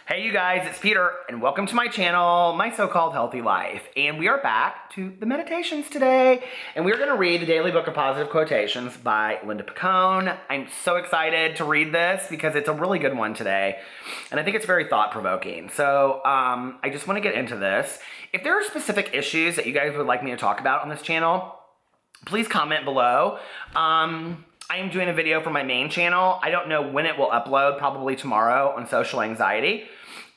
Hey you guys, it's Peter, and welcome to my channel, My So-Called Healthy Life. And we are back to the meditations today, and we're going to read the Daily Book of Positive Quotations by Linda Picone. I'm so excited to read this because it's a really good one today, and I think it's very thought-provoking. So I just want to get into this. If there are specific issues that you guys would like me to talk about on this channel, please comment below. I am doing a video for my main channel. I don't know when it will upload, probably tomorrow, on social anxiety.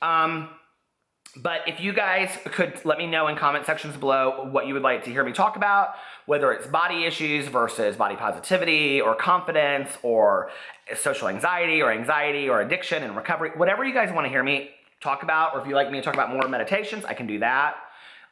But if you guys could let me know in comment sections below what you would like to hear me talk about, whether it's body issues versus body positivity or confidence or social anxiety or addiction and recovery, whatever you guys want to hear me talk about, or if you'd like me to talk about more meditations, I can do that.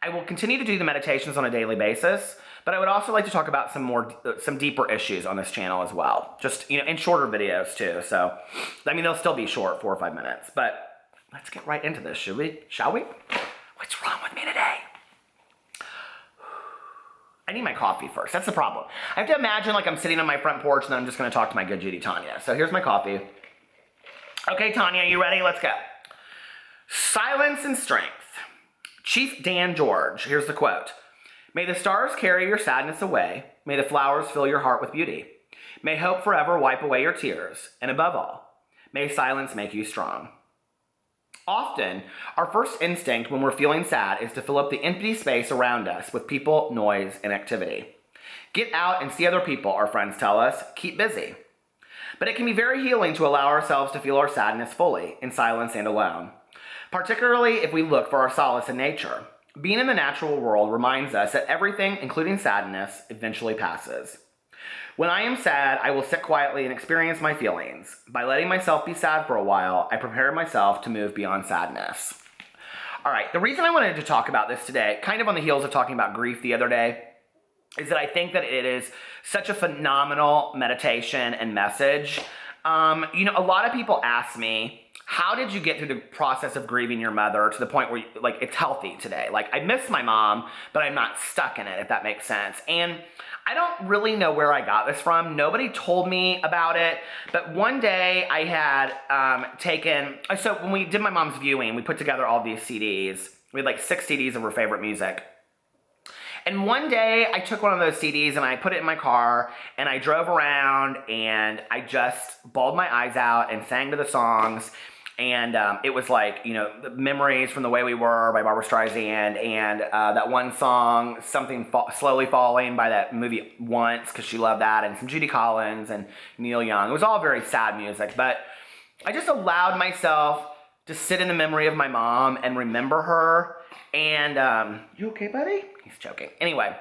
I will continue to do the meditations on a daily basis, but I would also like to talk about some deeper issues on this channel as well. Just, in shorter videos too. So, they'll still be short, 4 or 5 minutes, but let's get right into this, shall we? What's wrong with me today? I need my coffee first. That's the problem. I have to imagine like I'm sitting on my front porch and then I'm just going to talk to my good Judy Tanya. So here's my coffee. Okay, Tanya, you ready? Let's go. Silence and strength. Chief Dan George, here's the quote. May the stars carry your sadness away. May the flowers fill your heart with beauty. May hope forever wipe away your tears. And above all, may silence make you strong. Often, our first instinct when we're feeling sad is to fill up the empty space around us with people, noise, and activity. Get out and see other people, our friends tell us. Keep busy. But it can be very healing to allow ourselves to feel our sadness fully, in silence and alone. Particularly if we look for our solace in nature. Being in the natural world reminds us that everything, including sadness, eventually passes. When I am sad, I will sit quietly and experience my feelings. By letting myself be sad for a while, I prepare myself to move beyond sadness. All right, the reason I wanted to talk about this today, kind of on the heels of talking about grief the other day, is that I think that it is such a phenomenal meditation and message. A lot of people ask me, how did you get through the process of grieving your mother to the point where it's healthy today? Like, I miss my mom, but I'm not stuck in it, if that makes sense. And I don't really know where I got this from. Nobody told me about it. But one day I had so when we did my mom's viewing, we put together all these CDs. We had like 6 CDs of her favorite music. And one day I took one of those CDs and I put it in my car and I drove around and I just bawled my eyes out and sang to the songs. And it was like, the Memories from the Way We Were by Barbra Streisand, and that one song, Slowly Falling by that movie Once, because she loved that, and some Judy Collins and Neil Young. It was all very sad music, but I just allowed myself to sit in the memory of my mom and remember her. And, you okay, buddy? He's joking. Anyway,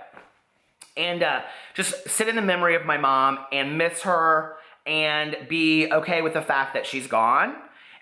and just sit in the memory of my mom and miss her and be okay with the fact that she's gone.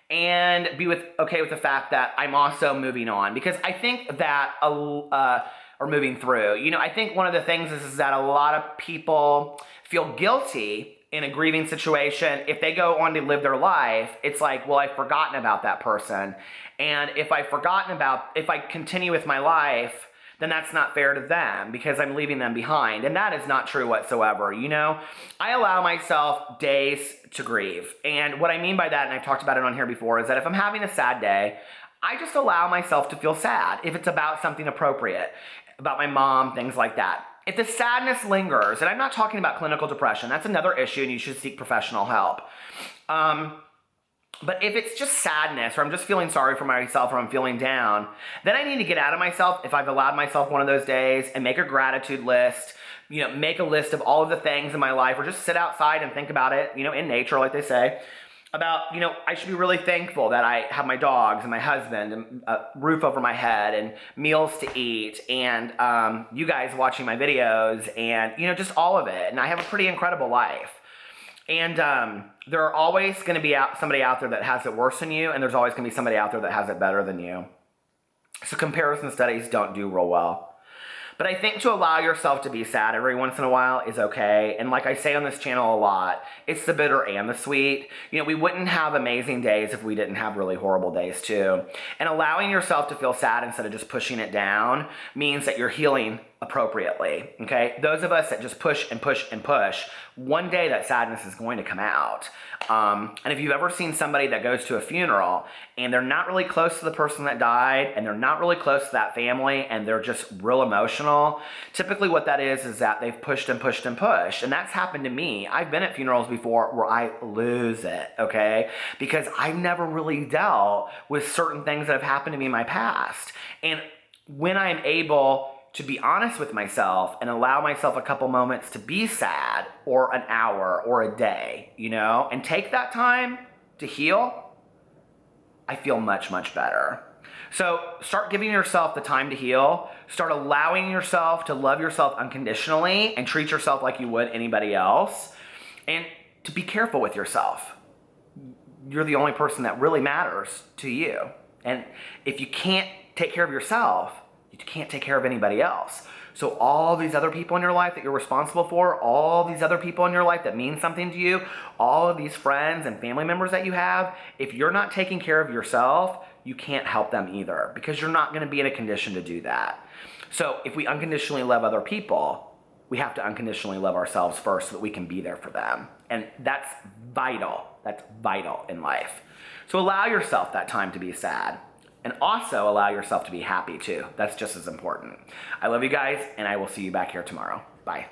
And be okay with the fact that I'm also moving on, because I think that or moving through. I think one of the things is that a lot of people feel guilty in a grieving situation. If they go on to live their life, it's like, well, I've forgotten about that person, and if I continue with my life, then that's not fair to them because I'm leaving them behind. And that is not true whatsoever. I allow myself days to grieve. And what I mean by that, and I've talked about it on here before, is that if I'm having a sad day, I just allow myself to feel sad if it's about something appropriate, about my mom, things like that. If the sadness lingers, and I'm not talking about clinical depression, that's another issue and you should seek professional help. But if it's just sadness, or I'm just feeling sorry for myself, or I'm feeling down, then I need to get out of myself if I've allowed myself one of those days and make a gratitude list, make a list of all of the things in my life, or just sit outside and think about it, in nature, like they say, about, I should be really thankful that I have my dogs and my husband and a roof over my head and meals to eat and you guys watching my videos and, just all of it. And I have a pretty incredible life. And there are always going to be somebody out there that has it worse than you, and there's always going to be somebody out there that has it better than you. So comparison studies don't do real well. But I think to allow yourself to be sad every once in a while is okay. And like I say on this channel a lot, it's the bitter and the sweet. We wouldn't have amazing days if we didn't have really horrible days too. And allowing yourself to feel sad instead of just pushing it down means that you're healing appropriately, okay? Those of us that just push and push and push, one day that sadness is going to come out. And if you've ever seen somebody that goes to a funeral and they're not really close to the person that died and they're not really close to that family and they're just real emotional, typically what that is that they've pushed and pushed and pushed. And that's happened to me. I've been at funerals before where I lose it, okay? Because I've never really dealt with certain things that have happened to me in my past. And when I'm able to be honest with myself and allow myself a couple moments to be sad, or an hour or a day, you know, and take that time to heal, I feel much, much better. So start giving yourself the time to heal. Start allowing yourself to love yourself unconditionally and treat yourself like you would anybody else. And to be careful with yourself. You're the only person that really matters to you. And if you can't take care of yourself, you can't take care of anybody else. So all these other people in your life that you're responsible for, all these other people in your life that mean something to you, all of these friends and family members that you have, if you're not taking care of yourself, you can't help them either, because you're not going to be in a condition to do that. So if we unconditionally love other people, we have to unconditionally love ourselves first so that we can be there for them. And that's vital. That's vital in life. So allow yourself that time to be sad. And also allow yourself to be happy too. That's just as important. I love you guys, and I will see you back here tomorrow. Bye.